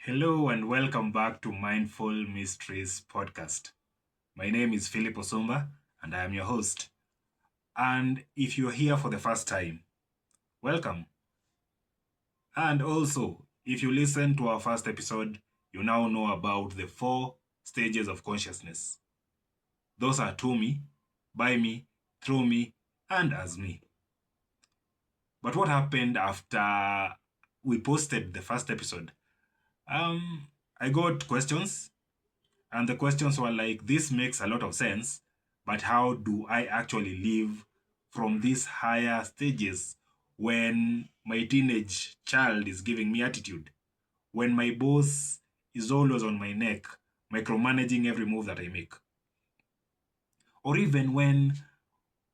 Hello and welcome back to Mindful Mysteries podcast. My name is Philip Osumba and I am your host. And if you're here for the first time, welcome. And also, if you listen to our first episode, you now know about the four stages of consciousness. Those are to me, by me, through me, and as me. But what happened after we posted the first episode? I got questions. And the questions were like, this makes a lot of sense, but how do I actually live from these higher stages when my teenage child is giving me attitude? When my boss is always on my neck, micromanaging every move that I make? Or even when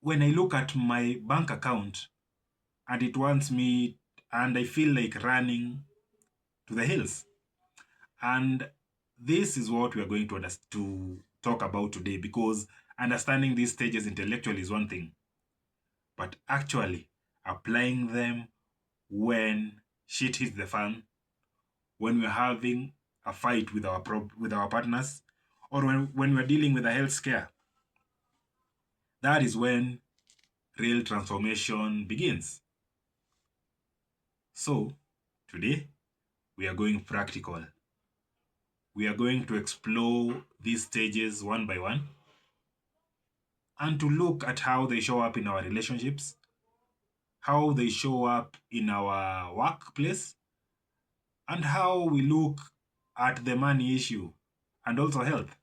I look at my bank account and it wants me and I feel like running to the hills. And this is what we are going to talk about today because understanding these stages intellectually is one thing, but actually applying them when shit hits the fan, when we're having a fight with with our partners, or when we're dealing with a health scare, that is when real transformation begins. So, today we are going practical. We are going to explore these stages one by one and to look at how they show up in our relationships, how they show up in our workplace, and how we look at the money issue and also health.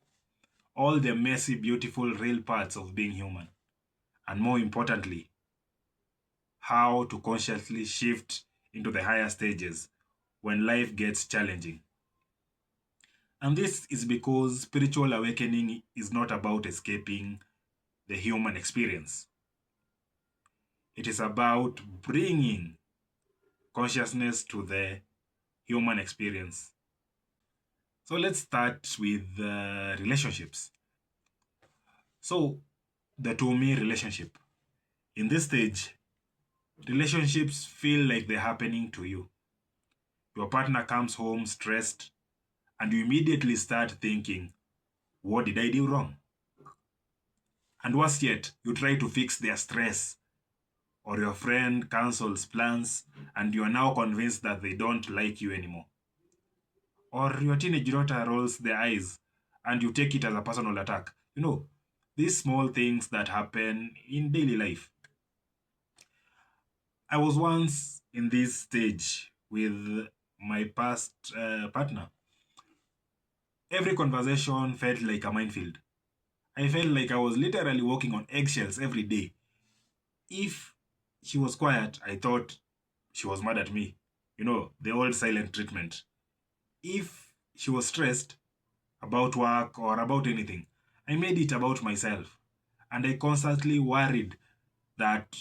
All the messy, beautiful, real parts of being human. And more importantly, how to consciously shift into the higher stages when life gets challenging. And this is because spiritual awakening is not about escaping the human experience. It is about bringing consciousness to the human experience. So let's start with relationships. So, the to me relationship. In this stage, relationships feel like they're happening to you. Your partner comes home stressed, and you immediately start thinking, what did I do wrong? And worse yet, you try to fix their stress, or your friend cancels plans, and you are now convinced that they don't like you anymore. Or your teenage daughter rolls their eyes and you take it as a personal attack. These small things that happen in daily life. I was once in this stage with my past partner. Every conversation felt like a minefield. I felt like I was literally walking on eggshells every day. If she was quiet, I thought she was mad at me. The old silent treatment. If she was stressed, about work or about anything, I made it about myself. And I constantly worried that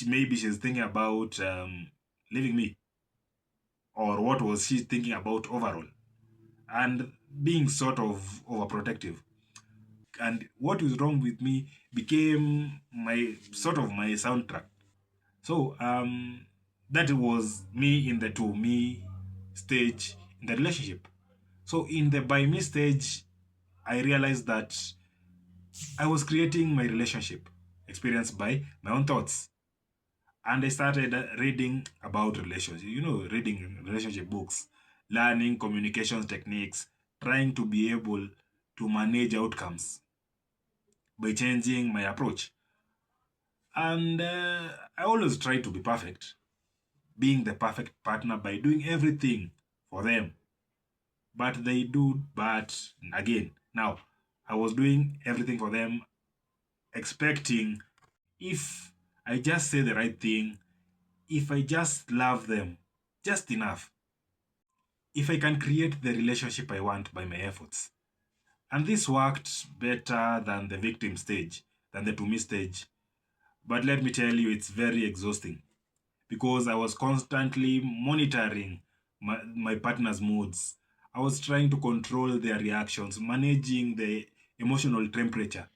maybe she's thinking about leaving me, or what was she thinking about overall, and being sort of overprotective. And what was wrong with me became my soundtrack. So that was me in the to me stage in the relationship. So in the by me stage, I realized that I was creating my relationship experience by my own thoughts. And I started reading about relationships, reading relationship books, learning communication techniques, trying to be able to manage outcomes by changing my approach. And I always try to be perfect, being the perfect partner by doing everything for them. But they do, but again, now I was doing everything for them, expecting if I just say the right thing, if I just love them just enough, if I can create the relationship I want by my efforts. And this worked better than the victim stage, than the to me stage. But let me tell you, it's very exhausting because I was constantly monitoring my partner's moods. I was trying to control their reactions, managing the emotional temperature.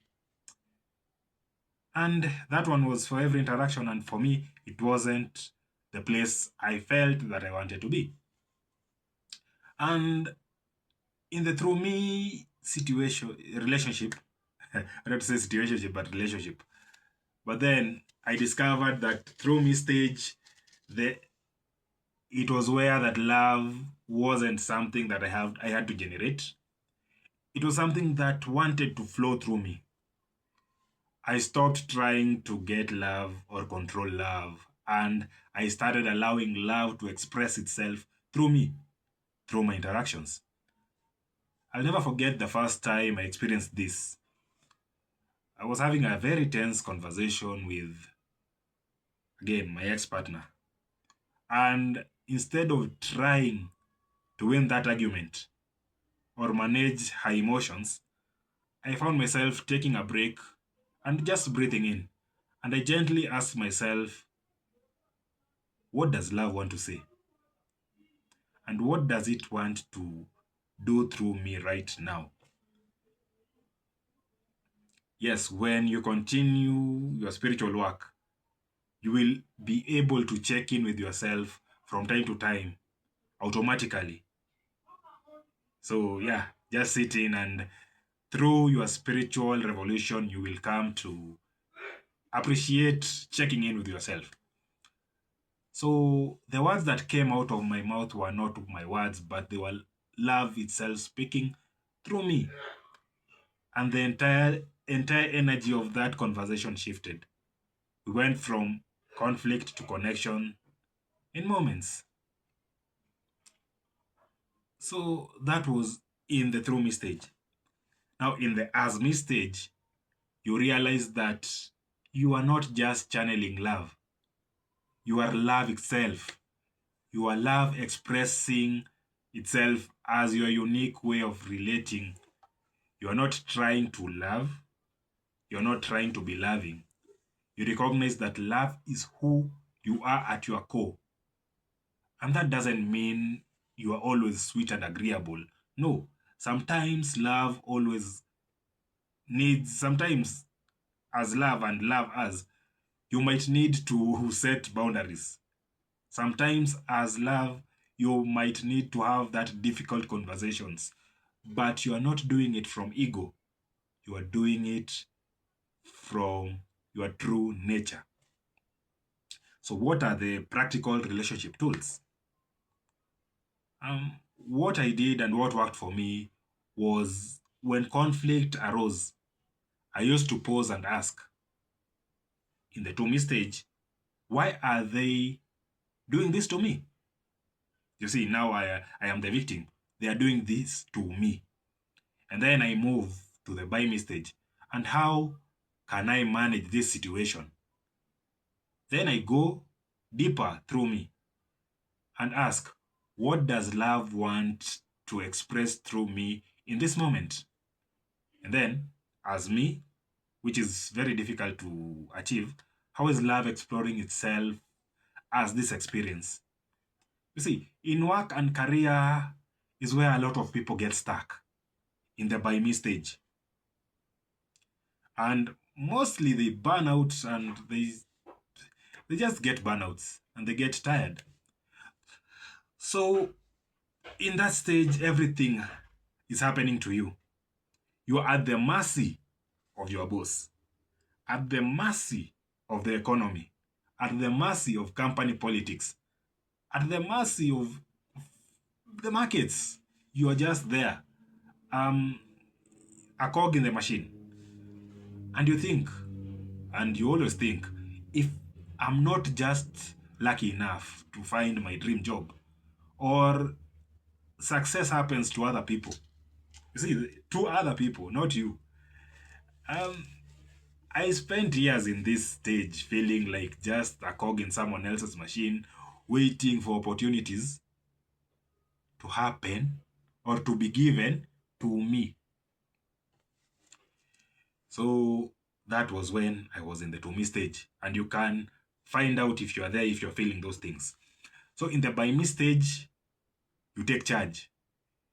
And that one was for every interaction, and for me, it wasn't the place I felt that I wanted to be. And in the through me situation relationship, I don't say situationship, but relationship. But then I discovered that through me stage, the it was where that love wasn't something that I had to generate. It was something that wanted to flow through me. I stopped trying to get love or control love, and I started allowing love to express itself through me, through my interactions. I'll never forget the first time I experienced this. I was having a very tense conversation with, again, my ex partner. And instead of trying to win that argument or manage her emotions, I found myself taking a break and just breathing in. And I gently asked myself, what does love want to say? And what does it want to do through me right now? Yes, when you continue your spiritual work, you will be able to check in with yourself from time to time automatically. So, yeah, just sit in, and through your spiritual revolution, you will come to appreciate checking in with yourself. So, the words that came out of my mouth were not my words, but they were love itself speaking through me. And the entire energy of that conversation shifted. We went from conflict to connection in moments. So that was in the through me stage. Now, in the as me stage, you realize that you are not just channeling love, you are love itself. You are love expressing itself as your unique way of relating. You are not trying to love, you're not trying to be loving. You recognize that love is who you are at your core. And that doesn't mean you are always sweet and agreeable. No, sometimes love always needs, sometimes as love and love as, you might need to set boundaries. Sometimes as love, you might need to have that difficult conversations, but you are not doing it from ego. You are doing it from your true nature. So, what are the practical relationship tools? What I did and what worked for me was when conflict arose, I used to pause and ask in the to me stage, why are they doing this to me? You see, now I am the victim. They are doing this to me. And then I move to the by me stage. And how can I manage this situation? Then I go deeper through me and ask, what does love want to express through me in this moment? And then, as me, which is very difficult to achieve, how is love exploring itself as this experience? You see, in work and career is where a lot of people get stuck in the by me stage. And mostly they burn out, and they just get burnouts and they get tired. So in that stage, everything is happening to you. You are at the mercy of your boss, at the mercy of the economy, at the mercy of company politics, at the mercy of the markets. You are just there, um, a cog in the machine. And you think, and you always think, if I'm not just lucky enough to find my dream job, or success happens to other people, you see, to other people, not you. Um, I spent years in this stage feeling like just a cog in someone else's machine, waiting for opportunities to happen or to be given to me. So that was when I was in the to me stage. And you can find out if you are there, if you're feeling those things. So in the by me stage, you take charge.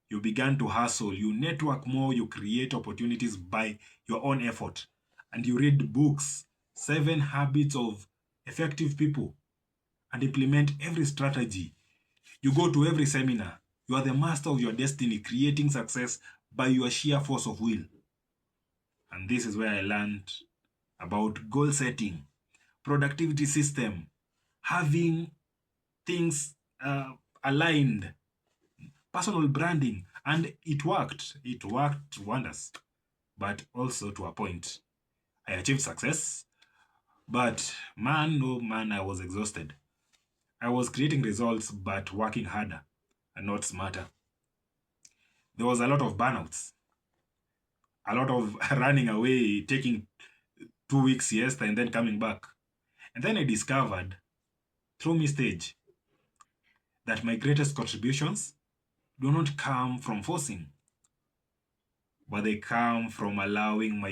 You began to hustle, you network more, you create opportunities by your own effort. And you read books, 7 habits of effective people, and implement every strategy. You go to every seminar. You are the master of your destiny, creating success by your sheer force of will. And this is where I learned about goal setting, productivity system, having things aligned, personal branding, and it worked. It worked wonders, but also to a point. I achieved success, but man, oh man, I was exhausted. I was creating results, but working harder and not smarter. There was a lot of burnouts, a lot of running away, taking 2 weeks siesta and then coming back. And then I discovered through mistake that my greatest contributions do not come from forcing, but they come from allowing my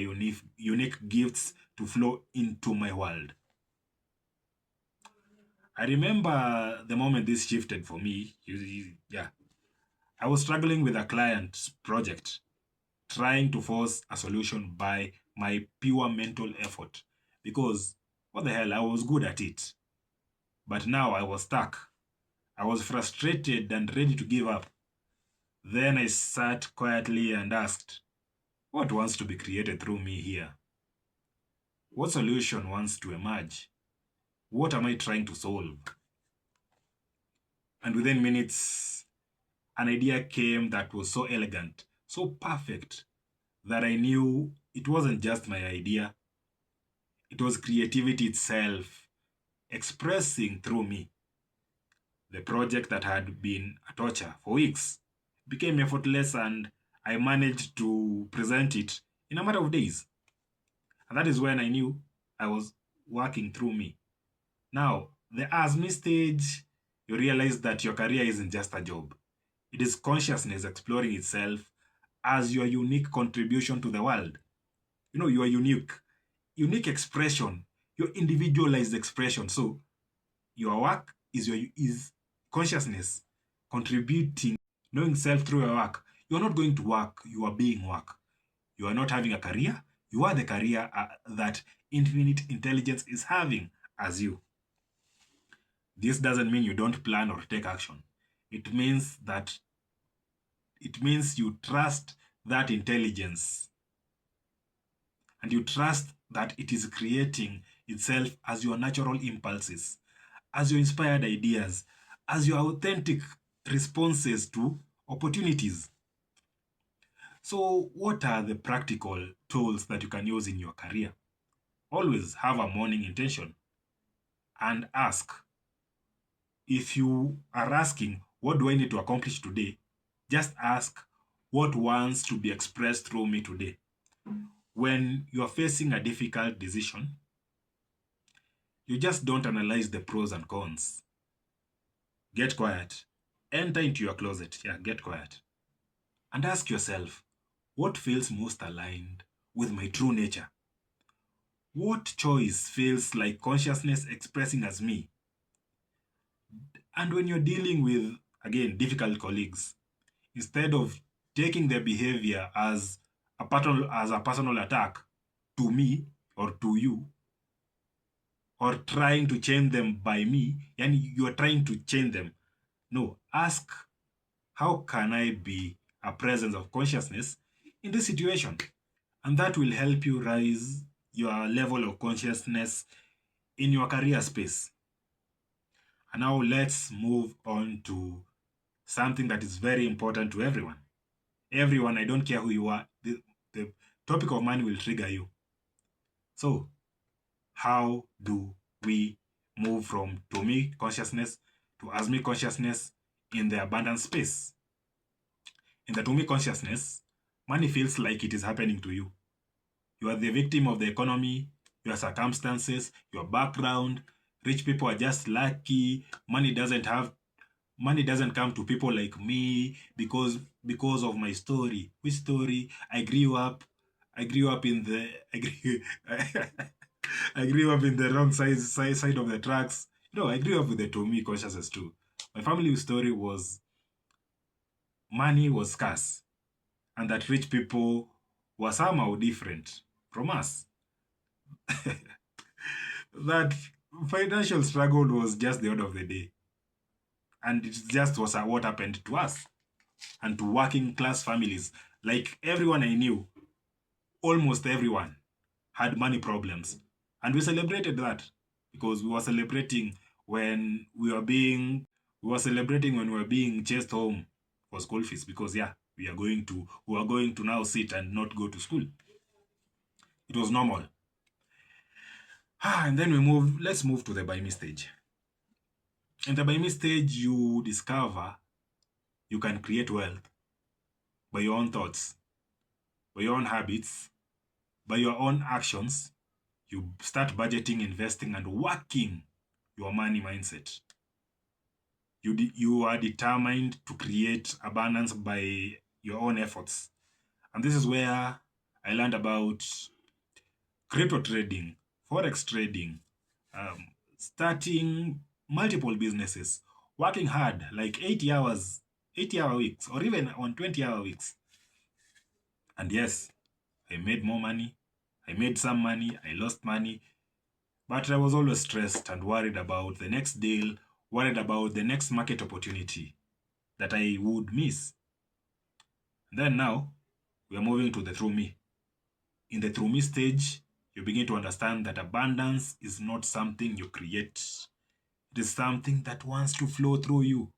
unique gifts to flow into my world. I remember the moment this shifted for me. Yeah, I was struggling with a client's project, trying to force a solution by my pure mental effort because what the hell, I was good at it. But now I was stuck. I was frustrated and ready to give up. Then I sat quietly and asked, what wants to be created through me here? What solution wants to emerge? What am I trying to solve? And within minutes, an idea came that was so elegant, so perfect, that I knew it wasn't just my idea, it was creativity itself expressing through me. The project that had been a torture for weeks became effortless, and I managed to present it in a matter of days. And that is when I knew I was working through me. Now, the as me stage, you realize that your career isn't just a job. It is consciousness exploring itself as your unique contribution to the world. You know, your unique expression, your individualized expression. So your work is consciousness contributing, knowing self through your work. You are not going to work, you are being work. You are not having a career, you are the career that infinite intelligence is having as you. This doesn't mean you don't plan or take action. It means that it means you trust that intelligence, and you trust that it is creating itself as your natural impulses, as your inspired ideas, as your authentic responses to opportunities. So, what are the practical tools that you can use in your career? Always have a morning intention and ask. If you are asking, what do I need to accomplish today? Just ask, what wants to be expressed through me today? When you are facing a difficult decision, you just don't analyze the pros and cons. Get quiet. Enter into your closet. Yeah, get quiet. And ask yourself, what feels most aligned with my true nature? What choice feels like consciousness expressing as me? And when you're dealing with, again, difficult colleagues, instead of taking their behavior as a personal attack to me or to you, or trying to change them by me, and you are trying to change them. No, ask, how can I be a presence of consciousness in this situation? And that will help you rise your level of consciousness in your career space. And now let's move on to something that is very important to everyone. Everyone, I don't care who you are, the topic of money will trigger you. So, how do we move from to me consciousness to as me consciousness in the abundance space? In the to me consciousness, money feels like it is happening to you. You are the victim of the economy, your circumstances, your background. Rich people are just lucky. Money doesn't come to people like me because of my story. Which story? I grew up in the I grew, I grew up in the wrong side of the tracks. No, I grew up with the to me consciousness too. My family story was money was scarce, and that rich people were somehow different from us. That financial struggle was just the order of the day, and it just was what happened to us. and to working class families. Like everyone I knew, almost everyone had money problems. And we celebrated that because we were celebrating when we were being chased home for school fees because yeah, we are going to now sit and not go to school. It was normal. And then let's move to the buy me stage. In the buy me stage, you discover you can create wealth by your own thoughts, by your own habits, by your own actions. You start budgeting, investing, and working your money mindset. You are determined to create abundance by your own efforts. And this is where I learned about crypto trading, forex trading, starting multiple businesses, working hard, like 80 hours, 80-hour weeks, or even on 20-hour weeks. And yes, I made more money. I made some money. I lost money. But I was always stressed and worried about the next deal, worried about the next market opportunity that I would miss. And then now, we are moving to the through me. In the through me stage, you begin to understand that abundance is not something you create, it is something that wants to flow through you.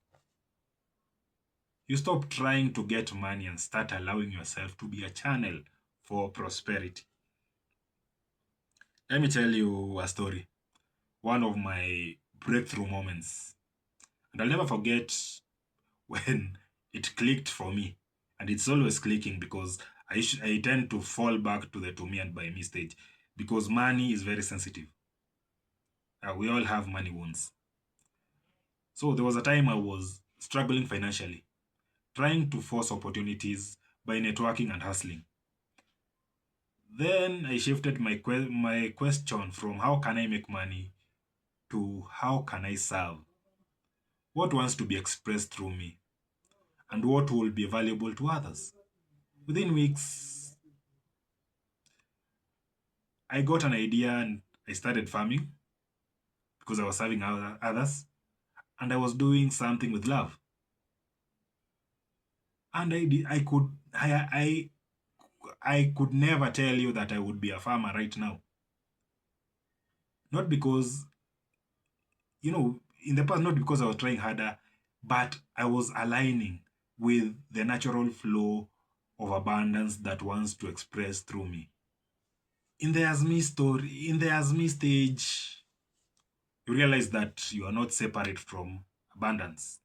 You stop trying to get money and start allowing yourself to be a channel for prosperity. Let me tell you a story, one of my breakthrough moments. And I'll never forget when it clicked for me. And it's always clicking because I tend to fall back to the to me and by me stage because money is very sensitive. We all have money wounds. So there was a time I was struggling financially, trying to force opportunities by networking and hustling. Then I shifted my question from how can I make money to how can I serve? What wants to be expressed through me? And what will be valuable to others? Within weeks, I got an idea and I started farming because I was serving others and I was doing something with love. And I could never tell you that I would be a farmer right now. Not because, in the past, not because I was trying harder, but I was aligning with the natural flow of abundance that wants to express through me. In the Asmi stage, you realize that you are not separate from abundance.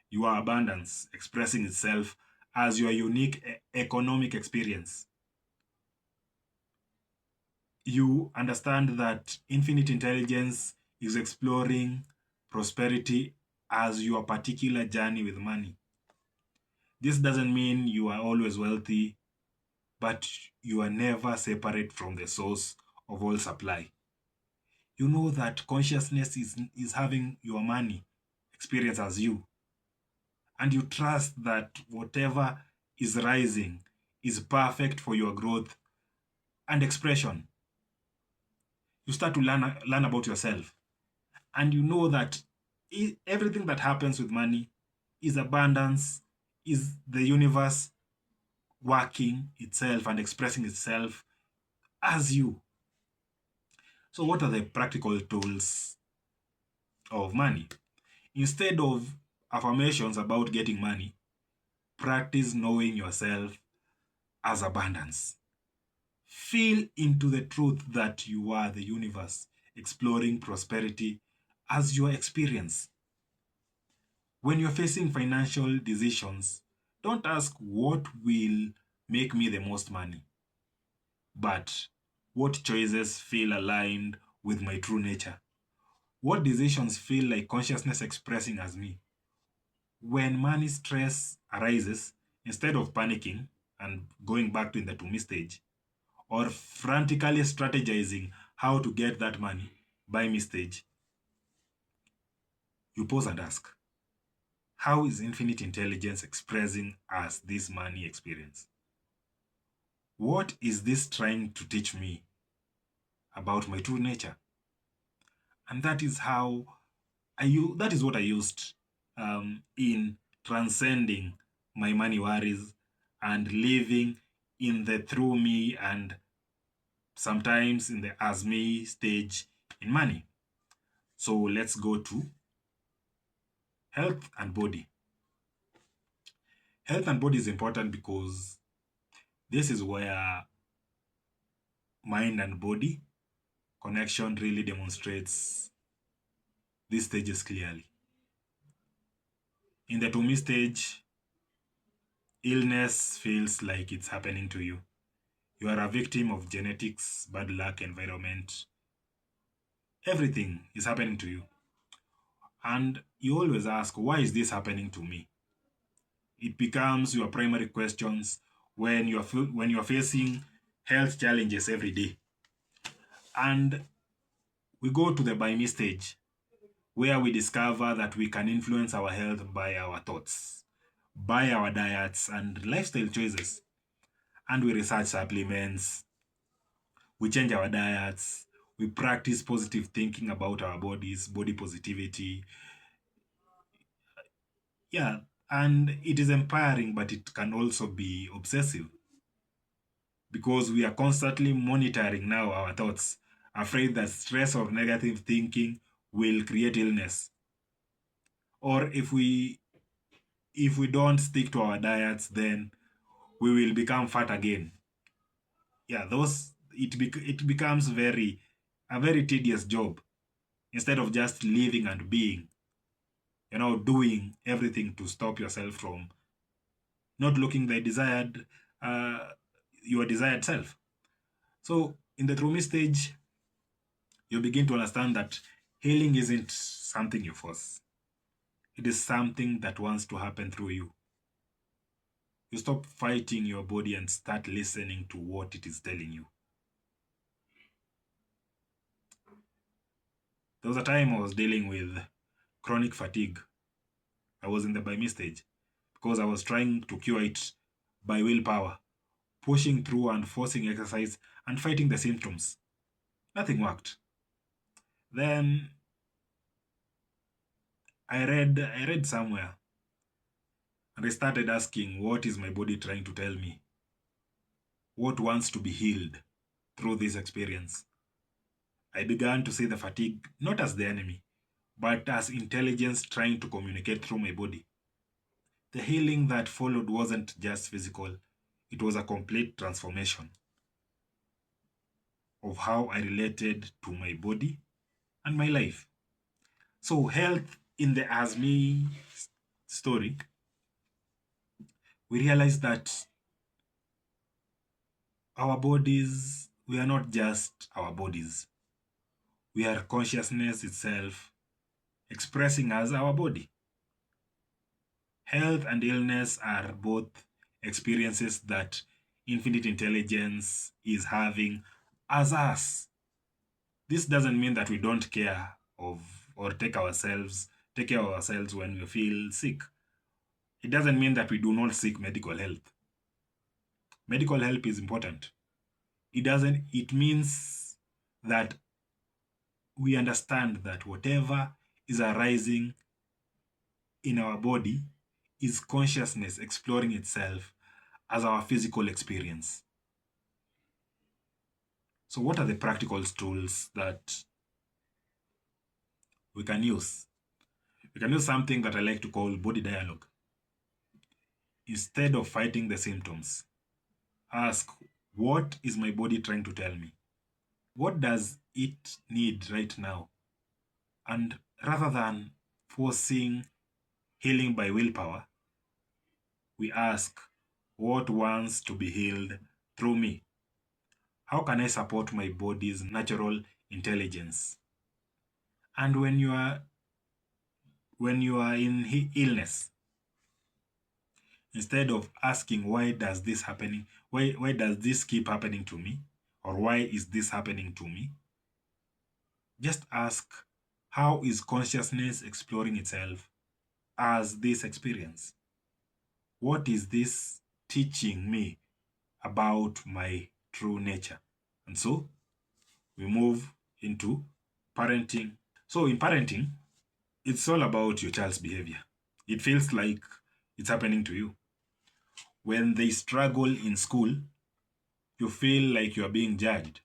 You are abundance expressing itself as your unique economic experience. You understand that infinite intelligence is exploring prosperity as your particular journey with money. This doesn't mean you are always wealthy, but you are never separate from the source of all supply. You know that consciousness is having your money experience as you, and you trust that whatever is rising is perfect for your growth and expression. You start to learn about yourself, and you know that everything that happens with money is abundance, is the universe working itself and expressing itself as you. So, what are the practical tools of money? Instead of affirmations about getting money, practice knowing yourself as abundance. Feel into the truth that you are the universe, exploring prosperity as your experience. When you're facing financial decisions, don't ask what will make me the most money, but what choices feel aligned with my true nature. What decisions feel like consciousness expressing as me? When money stress arises, instead of panicking and going back to in the to me stage, or frantically strategizing how to get that money by me stage, you pause and ask, how is infinite intelligence expressing as this money experience? What is this trying to teach me about my true nature? And that is what I used in transcending my money worries, and living in the through me and sometimes in the as me stage in money. So let's go to health and body. Health and body is important because this is where mind and body connection really demonstrates these stages clearly. In the to me stage, illness feels like it's happening to you. You are a victim of genetics, bad luck, environment. Everything is happening to you. And you always ask, why is this happening to me? It becomes your primary questions when you're facing health challenges every day. And we go to the by me stage where we discover that we can influence our health by our thoughts, by our diets and lifestyle choices. And we research supplements, we change our diets, we practice positive thinking about our bodies, body positivity. Yeah, and it is empowering, but it can also be obsessive because we are constantly monitoring now our thoughts, afraid that stress or negative thinking will create illness. Or if we don't stick to our diets, then we will become fat again. Yeah, it becomes a very tedious job instead of just living and being, doing everything to stop yourself from not looking the desired uh, your desired self. So in the Trumi stage, you begin to understand that healing isn't something you force. It is something that wants to happen through you. You stop fighting your body and start listening to what it is telling you. There was a time I was dealing with chronic fatigue. I was in the by me stage because I was trying to cure it by willpower, pushing through and forcing exercise and fighting the symptoms. Nothing worked. Then I read somewhere and I started asking, what is my body trying to tell me? What wants to be healed through this experience? I began to see the fatigue not as the enemy, but as intelligence trying to communicate through my body. The healing that followed wasn't just physical, it was a complete transformation of how I related to my body and my life. So, health in the As Me story, we realize that our bodies, we are not just our bodies, we are consciousness itself expressing as our body. Health and illness are both experiences that infinite intelligence is having as us. This doesn't mean that we don't care of or take care of ourselves when we feel sick. It doesn't mean that we do not seek medical help. Medical help is important. It means that we understand that whatever is arising in our body is consciousness exploring itself as our physical experience. So, what are the practical tools that we can use? We can use something that I like to call body dialogue. Instead of fighting the symptoms, ask, what is my body trying to tell me? What does it need right now? And rather than forcing healing by willpower, we ask, what wants to be healed through me? How can I support my body's natural intelligence? And when you are in illness, instead of asking why does this keep happening to me, or why is this happening to me, just ask, how is consciousness exploring itself as this experience? What is this teaching me about my true nature? And so we move into parenting. So in parenting, it's all about your child's behavior. It feels like it's happening to you. When they struggle in school, you feel like you are being judged.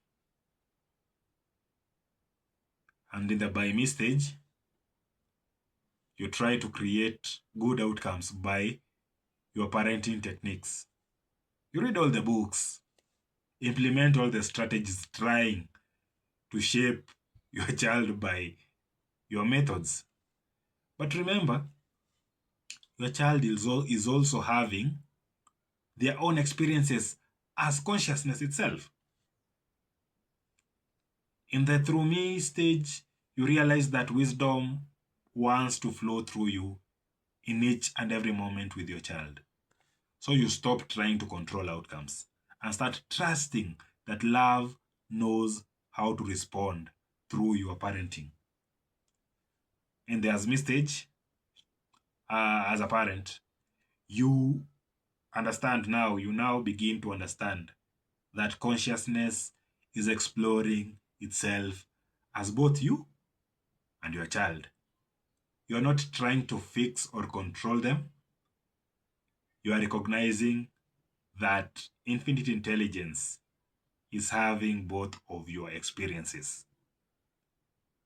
And in the by me stage, you try to create good outcomes by your parenting techniques. You read all the books, implement all the strategies, trying to shape your child by your methods. But remember, your child is also having their own experiences as consciousness itself. In the through me stage, you realize that wisdom wants to flow through you in each and every moment with your child. So you stop trying to control outcomes and start trusting that love knows how to respond through your parenting. In the as me stage, as a parent, you you now begin to understand that consciousness is exploring itself as both you and your child. You're not trying to fix or control them. You are recognizing that infinite intelligence is having both of your experiences.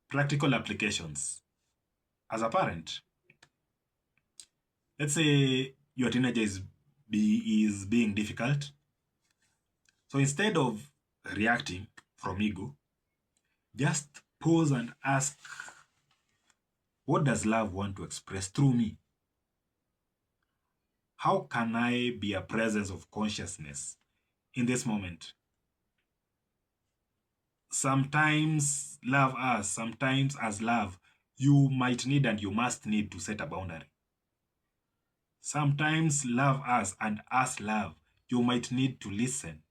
Practical applications. As a parent, let's say your teenager is being difficult. So instead of reacting from ego, just pause and ask, what does love want to express through me? How can I be a presence of consciousness in this moment? Sometimes love us, sometimes as love, you might need and you must need to set a boundary. Sometimes love us and us love, you might need to listen,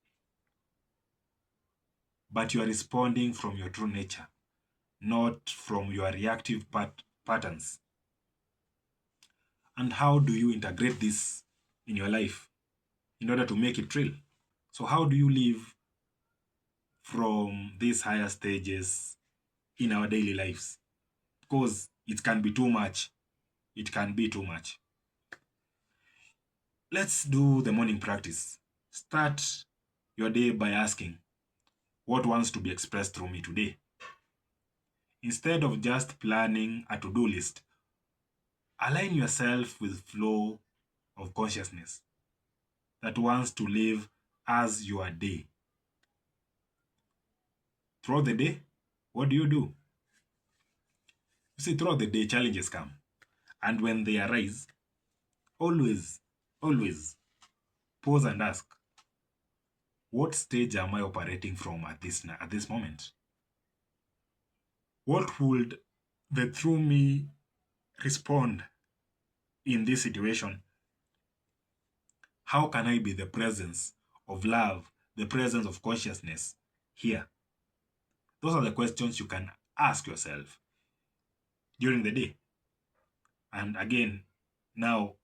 but you are responding from your true nature, not from your reactive patterns. And how do you integrate this in your life in order to make it real? So, how do you live from these higher stages in our daily lives? Because it can be too much. It can be too much. Let's do the morning practice. Start your day by asking, what wants to be expressed through me today? Instead of just planning a to-do list, align yourself with flow of consciousness that wants to live as your day. Throughout the day, what do? You see, throughout the day, challenges come. And when they arise, always, always pause and ask, what stage am I operating from at this moment? What would the through me respond in this situation? How can I be the presence of love, the presence of consciousness here? Those are the questions you can ask yourself during the day. And again, now,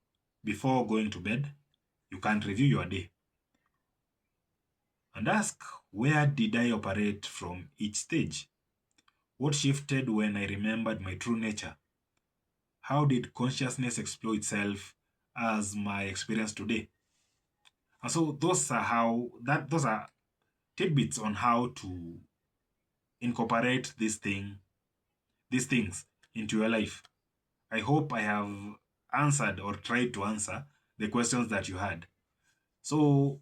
before going to bed, you can review your day and ask, where did I operate from each stage? What shifted when I remembered my true nature? How did consciousness explore itself as my experience today? And so those are tidbits on how to incorporate these things into your life. I hope I have answered or tried to answer the questions that you had. So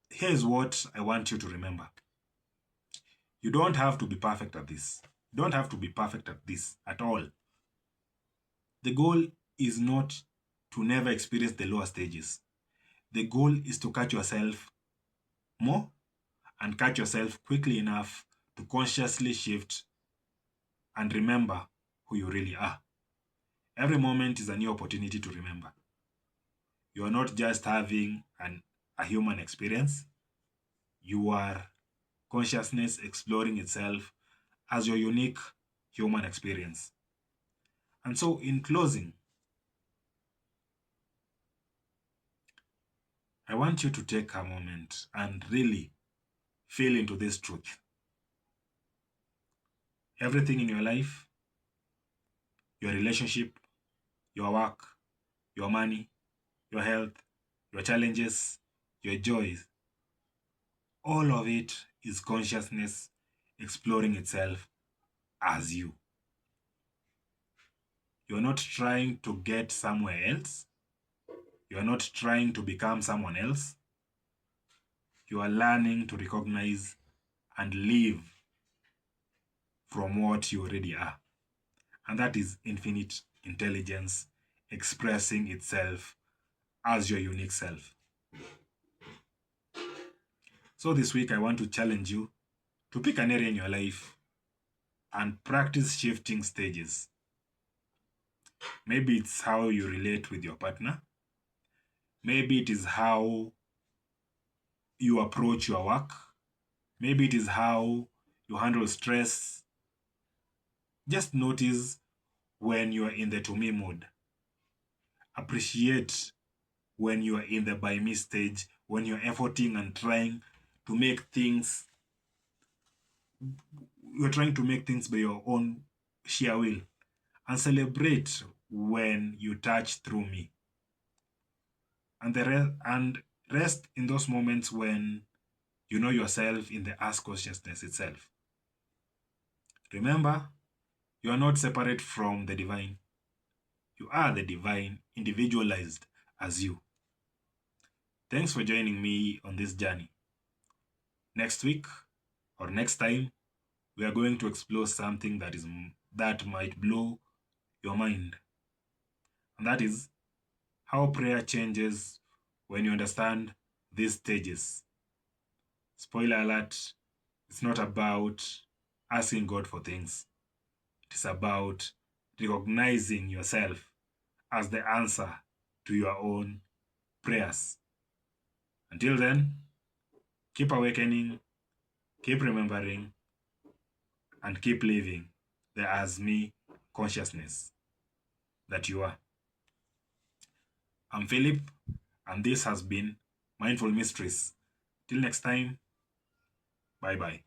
here's what I want you to remember. You don't have to be perfect at this. You don't have to be perfect at this at all. The goal is not to never experience the lower stages. The goal is to catch yourself more and catch yourself quickly enough to consciously shift and remember who you really are. Every moment is a new opportunity to remember. You are not just having a human experience, you are consciousness exploring itself as your unique human experience. And so, in closing, I want you to take a moment and really feel into this truth. Everything in your life, your relationship, your work, your money, your health, your challenges, your joys. All of it is consciousness exploring itself as you. You're not trying to get somewhere else. You're not trying to become someone else. You are learning to recognize and live from what you already are. And that is infinite intelligence expressing itself as your unique self. So this week, I want to challenge you to pick an area in your life and practice shifting stages. Maybe it's how you relate with your partner. Maybe it is how you approach your work. Maybe it is how you handle stress. Just notice when you are in the to me mood. Appreciate when you are in the by me stage, when you're efforting and trying to make things, you're trying to make things by your own sheer will. And celebrate when you touch through me. And rest in those moments when you know yourself in the ask consciousness itself. Remember, you are not separate from the divine. You are the divine, individualized as you. Thanks for joining me on this journey. Next week or next time, we are going to explore something that might blow your mind. And that is how prayer changes when you understand these stages. Spoiler alert, it's not about asking God for things. It is about recognizing yourself as the answer to your own prayers. Until then, keep awakening, keep remembering, and keep living the as me consciousness that you are. I'm Philip, and this has been Mindful Mysteries. Till next time, bye bye.